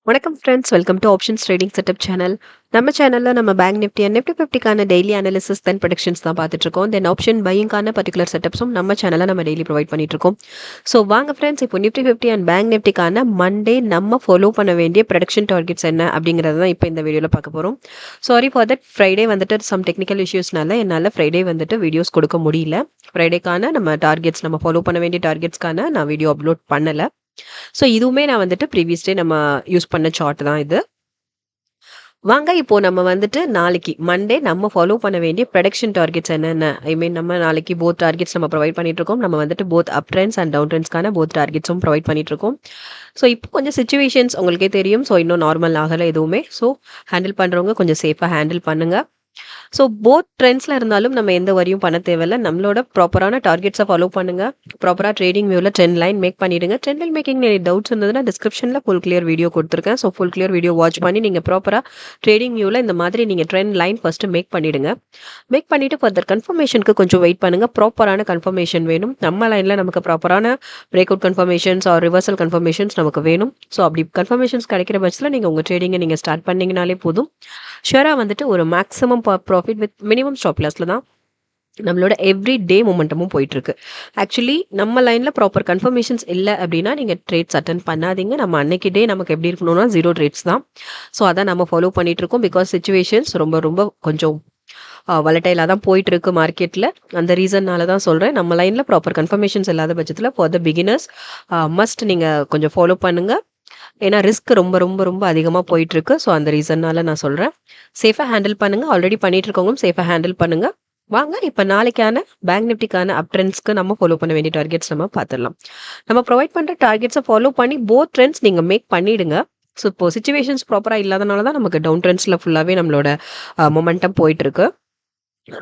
வணக்கம் friends, welcome to options trading setup channel. நம்ம சேனலில் நம்ம பேங்க் நிஃப்டி அண்ட் நிஃப்டி 50க்கான டெய்லி அனாலிசிஸ் தென் ப்ரெடிக்ஷன்ஸ் தான் பார்த்துட்டு இருக்கோம். தென் ஆப்ஷன் பையிங்கான பர்டிகுலர் செட்டப்ஸும் நம்ம சேனலில் நம்ம டெய்லி ப்ரொவைட் பண்ணிட்டு இருக்கோம். ஸோ வாங்க ஃப்ரெண்ட்ஸ், இப்போ நிஃப்டி 50 அண்ட் பேங்க் நிஃப்டிக்கான மண்டே நம்ம ஃபாலோ பண்ண வேண்டிய ப்ரெடிக்ஷன் டார்கெட்ஸ் என்ன அப்படிங்கிறது தான் இப்போ இந்த வீடியோவில் பார்க்க போகிறோம். சாரி ஃபார் தட், ஃப்ரைடே வந்துட்டு சம் டெக்னிக்கல் இஷ்யூஸ்னால என்னால் ஃப்ரைடே வந்துட்டு வீடியோஸ் கொடுக்க முடியல. ஃப்ரைடேக்கான நம்ம டார்கெட்ஸ், நம்ம ஃபாலோ பண்ண வேண்டிய டார்கெட்ஸ்க்கான நான் வீடியோ அப்லோட் பண்ணலை. ஸோ இதுவுமே நான் வந்துட்டு ப்ரீவியஸ் டே நம்ம யூஸ் பண்ண சார்ட் தான் இது. வாங்க இப்போ நம்ம வந்துட்டு நாளைக்கு மண்டே நம்ம ஃபாலோ பண்ண வேண்டிய ப்ரெடிக்ஷன் டார்கெட்ஸ் என்னென்ன, ஐ மீன் நம்ம நாளைக்கு போத் டார்கெட்ஸ் நம்ம ப்ரொவைட் பண்ணிட்டு இருக்கோம். நம்ம வந்துட்டு both up trends and down ட்ரெண்ட்ஸ்க்கான போத் டார்கெட்ஸும் ப்ரொவைட் பண்ணிட்டு இருக்கோம். ஸோ இப்போ கொஞ்சம் சுச்சுவேஷன்ஸ் உங்களுக்கே தெரியும். ஸோ இன்னும் நார்மல் ஆகலை எதுவுமே. ஸோ ஹேண்டில் பண்ணுறவங்க கொஞ்சம் சேஃபாக ஹேண்டில் பண்ணுங்கள். ஸோ போத் ட்ரெண்ட்ஸில் இருந்தாலும் நம்ம எந்த வரியும் பண்ண தேவையில்லை. நம்மளோட ப்ராப்பரான டார்கெட்ஸை ஃபாலோ பண்ணுங்கள். ப்ராப்பராக ட்ரேடிங் வியூவில் ட்ரெண்ட் லைன் மேக் பண்ணிவிடுங்க. ட்ரெண்ட் லைன் மேக்கிங் டவுட்ஸ் இருந்ததுன்னா டிஸ்கிரிப்ஷனில் ஃபுல் கிளியர் வீடியோ கொடுத்துருக்கேன். So full clear video watch பண்ணி நீங்கள் ப்ராப்பராக ட்ரேடிங் வியூவில் இந்த மாதிரி நீங்கள் ட்ரெண்ட் லைன் ஃபஸ்ட்டு மேக் பண்ணிவிடுங்க. மேக் பண்ணிவிட்டு ஃபர்தர் கன்ஃபர்மேஷனுக்கு கொஞ்சம் வெயிட் பண்ணுங்கள். ப்ராப்பரான கன்ஃபர்மேஷன் வேணும். நம்ம லைனில் நமக்கு ப்ராப்பரான break out confirmations or reversal confirmations நமக்கு வேணும். ஸோ அப்படி கன்ஃபர்மேஷன்ஸ் கிடைக்கிற பட்சத்தில் நீங்கள் உங்கள் ட்ரேடிங்கை நீங்கள் ஸ்டார்ட் பண்ணிங்கனாலே போதும். ஷுவராக வந்துட்டு ஒரு maximum profit with minimum stop லாஸில் தான் நம்மளோட எவ்ரி டே மொமெண்டமும் போயிட்டுருக்கு. ஆக்சுவலி நம்ம லைனில் ப்ராப்பர் கன்ஃபர்மேஷன்ஸ் இல்லை அப்படின்னா நீங்கள் ட்ரேட்ஸ் அட்டன் பண்ணாதீங்க. நம்ம அன்னைக்கு டே நமக்கு எப்படி இருக்கணும்னா 0 ட்ரேட்ஸ் தான். ஸோ அதான் நம்ம ஃபாலோ பண்ணிகிட்ருக்கோம். பிகாஸ் சுச்சுவேஷன்ஸ் ரொம்ப ரொம்ப கொஞ்சம் வலட்டைலாக தான் போயிட்டுருக்கு மார்க்கெட்டில். அந்த ரீசன்னால தான் சொல்கிறேன். நம்ம லைனில் ப்ராப்பர் கன்ஃபர்மேஷன்ஸ் இல்லாத பட்சத்தில் ஃபார் த பிகினர்ஸ் மஸ்ட் நீங்கள் கொஞ்சம் ஃபாலோ பண்ணுங்கள். ஏன்னா ரிஸ்க் ரொம்ப ரொம்ப ரொம்ப அதிகமாக போயிட்டுருக்கு. ஸோ அந்த ரீசன்னால நான் சொல்கிறேன். சேஃபாக ஹேண்டில் பண்ணுங்கள். ஆல்ரெடி பண்ணிகிட்டு இருக்கவங்களும் சேஃபாக ஹேண்டில் பண்ணுங்கள். வாங்க இப்போ நாளைக்கான பேங்க் நிஃப்டிக்கான அப் ட்ரெண்ட்ஸ்க்கு நம்ம ஃபாலோ பண்ண வேண்டிய டார்கெட்ஸ் நம்ம பார்த்துடலாம். நம்ம ப்ரொவைட் பண்ணுற டார்கெட்ஸை ஃபாலோ பண்ணி போத் ட்ரெண்ட்ஸ் நீங்கள் மேக் பண்ணிவிடுங்க. ஸோ இப்போ சுச்சுவேஷன்ஸ் ப்ராப்பராக இல்லாதனால தான் நமக்கு டவுன் ட்ரெண்ட்ஸில் ஃபுல்லாகவே நம்மளோட மொமெண்டம் போயிட்டுருக்கு.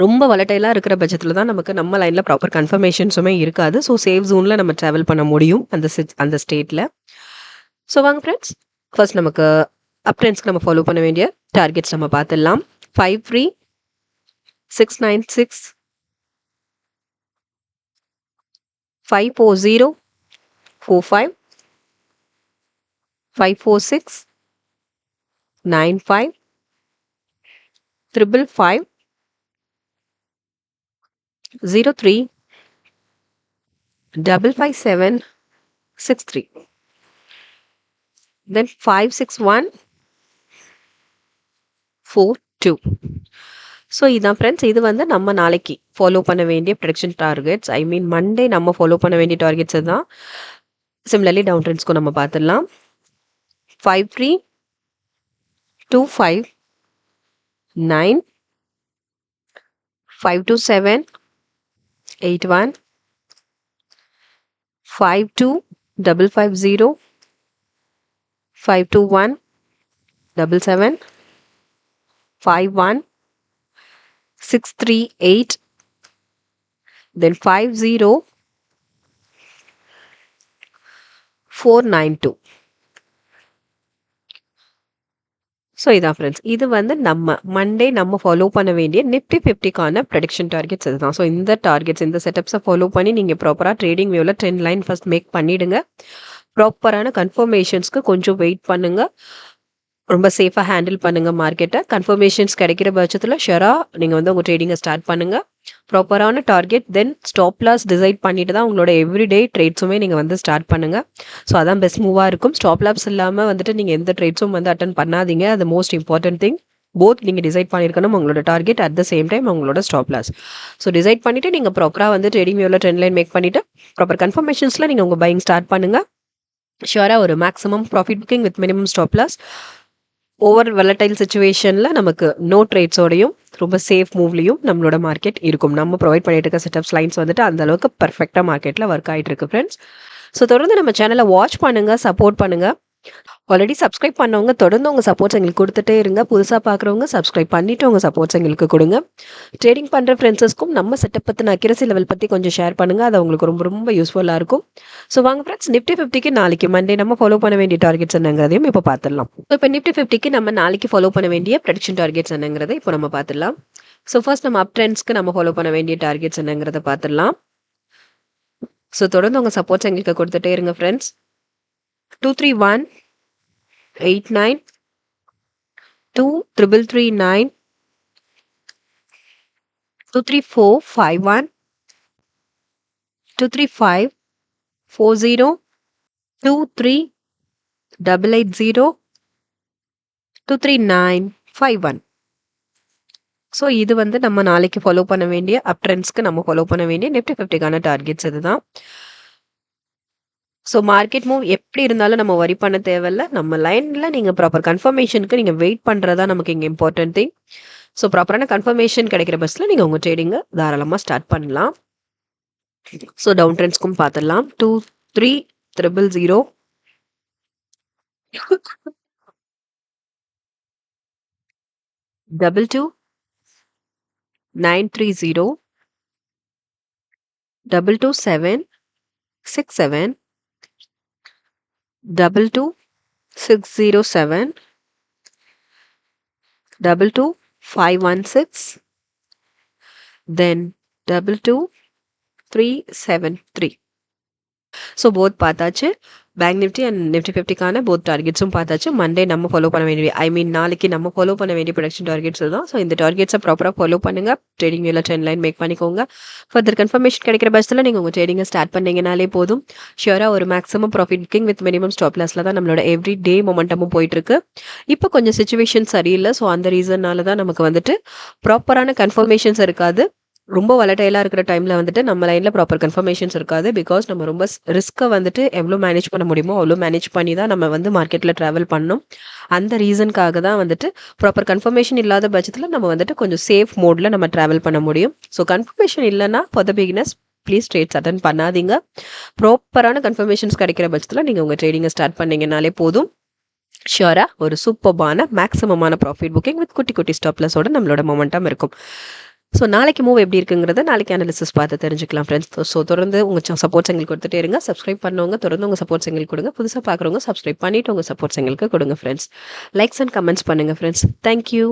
ரொம்ப வலட்டைலாக இருக்கிற பட்சத்தில் தான் நமக்கு நம்ம லைனில் ப்ராப்பர் கன்ஃபர்மேஷன்ஸுமே இருக்காது. ஸோ சேஃப் ஜோனில் நம்ம ட்ராவல் பண்ண முடியும் அந்த ஸ்டேட்டில். ஸோ வாங்க ஃப்ரெண்ட்ஸ், ஃபர்ஸ்ட் நமக்கு அப் ட்ரெண்ட்ஸ்க்கு நம்ம ஃபாலோ பண்ண வேண்டிய டார்கெட்ஸ் நம்ம பார்த்துடலாம். 53, 696, 540, 45, 546, 95, 555, 03, 557, 63. Then 561, 42. ஸோ இதான் ஃப்ரெண்ட்ஸ், இது வந்து நம்ம நாளைக்கு ஃபாலோ பண்ண வேண்டிய ப்ரெடிக்ஷன் டார்கெட்ஸ். ஐ மீன் மண்டே நம்ம ஃபாலோ பண்ண வேண்டிய டார்கெட்ஸ் தான். சிமிலர்லி டவுன் ட்ரெண்ட்ஸ்க்கும் நம்ம பார்த்துடலாம். 53, 25, 9, 527, 81, 52, 550, 521, 77, 51, 638, then 50, 492. ஸோ இதான் ஃப்ரெண்ட்ஸ், இது வந்து நம்ம மண்டே நம்ம ஃபாலோ பண்ண வேண்டிய நிஃப்டி 50க்கான ப்ரெடிக்ஷன் டார்கெட்ஸ் இதுதான். ஸோ இந்த டார்கெட்ஸ், இந்த செட்டப்ஸை ஃபாலோ பண்ணி நீங்கள் ப்ராப்பராக ட்ரேடிங் வியூவில் ட்ரெண்ட் லைன் ஃபர்ஸ்ட் மேக் பண்ணிவிடுங்க. ப்ராப்பரான கன்ஃபர்மேஷன்ஸ்க்கு கொஞ்சம் வெயிட் பண்ணுங்கள். ரொம்ப சேஃபாக ஹேண்டில் பண்ணுங்கள் மார்க்கெட்டை. கன்ஃபர்மேஷன்ஸ் கிடைக்கிற பட்சத்தில் ஷுவராக நீங்கள் வந்து உங்கள் ட்ரேடிங்கை ஸ்டார்ட் பண்ணுங்கள். ப்ராப்பரான டார்கெட் தென் ஸ்டாப் லாஸ் டிசைட் பண்ணிட்டு தான் உங்களோட எவ்ரிடே ட்ரேட்ஸுமே நீங்கள் வந்து ஸ்டார்ட் பண்ணுங்கள். ஸோ அதான் பெஸ்ட் மூவாக இருக்கும். ஸ்டாப் லாஸ் இல்லாமல் வந்துட்டு நீங்கள் எந்த ட்ரேட்ஸும் வந்து அட்டன் பண்ணாதீங்க. அது மோஸ்ட் இம்பார்ட்டன்ட் திங். போத் நீங்கள் டிசைட் பண்ணியிருக்கணும் உங்களோட target, at the same time உங்களோட ஸ்டாப் லாஸ். ஸோ டிசைட் பண்ணிவிட்டு நீங்கள் ப்ராப்பராக வந்து ட்ரேடிங் வியூவில் ட்ரெண்ட் லைன் மேக் பண்ணிவிட்டு ப்ராப்பர் கன்ஃபர்மேஷன்ஸில் நீங்கள் உங்கள் பையிங் ஸ்டார்ட் பண்ணுங்கள். ஷுவராக ஒரு maximum profit booking with minimum stop loss. Over volatile சுச்சுவேஷனில் நமக்கு நோ ட்ரேட்ஸோடையும் ரொம்ப சேஃப் மூவ்லையும் நம்மளோட மார்க்கெட் இருக்கும். நம்ம ப்ரொவைட் பண்ணிட்டு இருக்க செட்டப்ஸ் லைன்ஸ் வந்துட்டு அந்த அளவுக்கு பர்ஃபெக்டாக மார்க்கெட்டில் ஒர்க் ஆகிட்டு இருக்கு ஃப்ரெண்ட்ஸ். ஸோ தொடர்ந்து நம்ம சேனலை வாட்ச் பண்ணுங்கள், சப்போர்ட் பண்ணுங்கள். ஆல்ரெடி சப்ஸ்கிரைப் பண்ணவங்க தொடர்ந்து உங்கள் சப்போர்ட்ஸ் எங்களுக்கு கொடுத்துட்டே இருங்க. புதுசாக பார்க்குறவங்க சப்ஸ்கிரைப் பண்ணிவிட்டு உங்கள் சப்போர்ட்ஸ் எங்களுக்கு கொடுங்க. ட்ரேடிங் பண்ணுற ஃப்ரெண்ட்ஸஸ்க்கும் நம்ம செட்டப் பற்றின அக்யூரசி லெவல் பற்றி கொஞ்சம் ஷேர் பண்ணுங்கள். அது உங்களுக்கு ரொம்ப ரொம்ப யூஸ்ஃபுல்லாக இருக்கும். ஸோ வாங்க ஃப்ரெண்ட்ஸ், நிஃப்டி 50க்கு நாளைக்கு மண்டே நம்ம ஃபாலோ பண்ண வேண்டிய டார்கெட்ஸ் என்னங்கிறதையும் இப்போ பார்த்துடலாம். ஸோ இப்போ நிஃப்டி 50க்கு நம்ம நாளைக்கு ஃபாலோ பண்ண வேண்டிய ப்ரெடிக்ஷன் டார்கெட்ஸ் என்னங்கிறத இப்போ நம்ம பார்த்துடலாம். ஸோ ஃபர்ஸ்ட் நம்ம அப் ட்ரெண்ட்ஸ்க்கு நம்ம ஃபாலோ பண்ண வேண்டிய டார்கெட்ஸ் என்னங்கிறத பார்த்துடலாம். ஸோ தொடர்ந்து உங்கள் சப்போர்ட்ஸ் எங்களுக்கு கொடுத்துட்டே இருங்க ஃப்ரெண்ட்ஸ். 231 89 2339 234 51 235 40 23 880 239 51. ஸோ இது வந்து நம்ம நாளைக்கு ஃபாலோ பண்ண வேண்டிய அப் ட்ரெண்ட்ஸ்க்கு நம்ம ஃபாலோ பண்ண வேண்டிய நிஃப்டி 50க்கான டார்கெட்ஸ் இதுதான். ஸோ மார்க்கெட் மூவ் எப்படி இருந்தாலும் நம்ம வரி பண்ண தேவையில்ல. நம்ம லைனில் நீங்கள் ப்ராப்பர் கன்ஃபர்மேஷனுக்கு நீங்கள் வெயிட் பண்ணுறதா நமக்கு இங்கே இம்பார்ட்டன்ட் திங். ஸோ ப்ராப்பரான கன்ஃபர்மேஷன் கிடைக்கிற பஸ்ஸில் நீங்கள் உங்கள் ட்ரேடிங்கை தாராளமாக ஸ்டார்ட் பண்ணலாம். ஸோ டவுன் ட்ரெண்ட்ஸ்க்கும் பார்த்துடலாம். 23 000 22 930 227 67 22 607 22 516 then 22 373. ஸோ போத் பார்த்தாச்சு. பேங்க் நிஃப்டி அண்ட் நிஃப்டி 50க்கான போத் டார்கெட்ஸும் பார்த்தாச்சு. மண்டே நம்ம ஃபாலோ பண்ண வேண்டிய நாளைக்கு நம்ம ஃபாலோ பண்ண வேண்டிய ப்ரொடக்ஷன் டார்கெட்ஸ் தான். ஸோ இந்த டார்கெட்ஸை ப்ராப்பராக ஃபாலோ பண்ணுங்கள். ட்ரேடிங் வியூவில் ட்ரெண்ட் லைன் மேக் பண்ணிக்கோங்க. ஃபர்தர் கன்ஃபர்மேஷன் கிடைக்கிற பட்சத்தில் நீங்கள் உங்கள் ட்ரேடிங்கை ஸ்டார்ட் பண்ணிங்கனாலே போதும். ஷியோராக ஒரு maximum profit booking with minimum stop லாஸில் தான் நம்மளோட எவ்ரி டே மொமெண்டமும் போயிட்டுருக்கு. இப்போ கொஞ்சம் சுச்சுவேஷன் சரியில்லை. ஸோ அந்த ரீசன்னால தான் நமக்கு வந்துட்டு ப்ராப்பரான கன்ஃபர்மேஷன்ஸ் இருக்காது. ரொம்ப வலட்டைலாக இருக்கிற டைமில் வந்துட்டு நம்ம லைனில் ப்ராப்பர் கன்ஃபர்மேஷன்ஸ் இருக்காது. பிகாஸ் நம்ம ரொம்ப ரிஸ்க்கை வந்துட்டு எவ்வளோ மேனேஜ் பண்ண முடியுமோ அவ்வளோ மேனேஜ் பண்ணி தான் நம்ம வந்து மார்க்கெட்டில் ட்ராவல் பண்ணணும். அந்த ரீசனுக்காக தான் வந்துட்டு ப்ராப்பர் கன்ஃபர்மேஷன் இல்லாத பட்சத்தில் நம்ம வந்துட்டு கொஞ்சம் சேஃப் மோடில் நம்ம ட்ராவல் பண்ண முடியும். ஸோ கன்ஃபர்மேஷன் இல்லைன்னா for the beginners please trades attend பண்ணாதீங்க. ப்ராப்பரான கன்ஃபர்மேஷன்ஸ் கிடைக்கிற பட்சத்தில் நீங்கள் உங்கள் ட்ரேடிங்கை ஸ்டார்ட் பண்ணிங்கனாலே போதும். ஷியோராக ஒரு சூப்பர்பான மேக்ஸிமமான ப்ராஃபிட் புக்கிங் வித் குட்டி குட்டி ஸ்டாப்லஸோட நம்மளோட மொமெண்டம் இருக்கும். ஸோ நாளைக்கு மூவ் எப்படி இருக்குங்கிறத நாளைக்கு அனாலிசிஸ் பார்த்து தெரிஞ்சுக்கலாம் ஃப்ரெண்ட்ஸ். ஸோ தொடர்ந்து உங்கள் சப்போர்ட்ஸ் எங்களுக்கு கொடுத்துட்டே இருங்க. சப்ஸ்கிரைப் பண்ணவங்க தொடர்ந்து உங்கள் சப்போர்ட்ஸ் எங்களுக்கு கொடுங்க. புதுசாக பார்க்குறவங்க சப்ஸ்கிரைப் பண்ணிவிட்டு உங்கள் சப்போர்ட்ஸ் எங்களுக்கு கொடுங்க ஃப்ரெண்ட்ஸ். லைக்ஸ் அண்ட் கமெண்ட்ஸ் பண்ணுங்கள் ஃப்ரெண்ட்ஸ். தேங்க்யூ.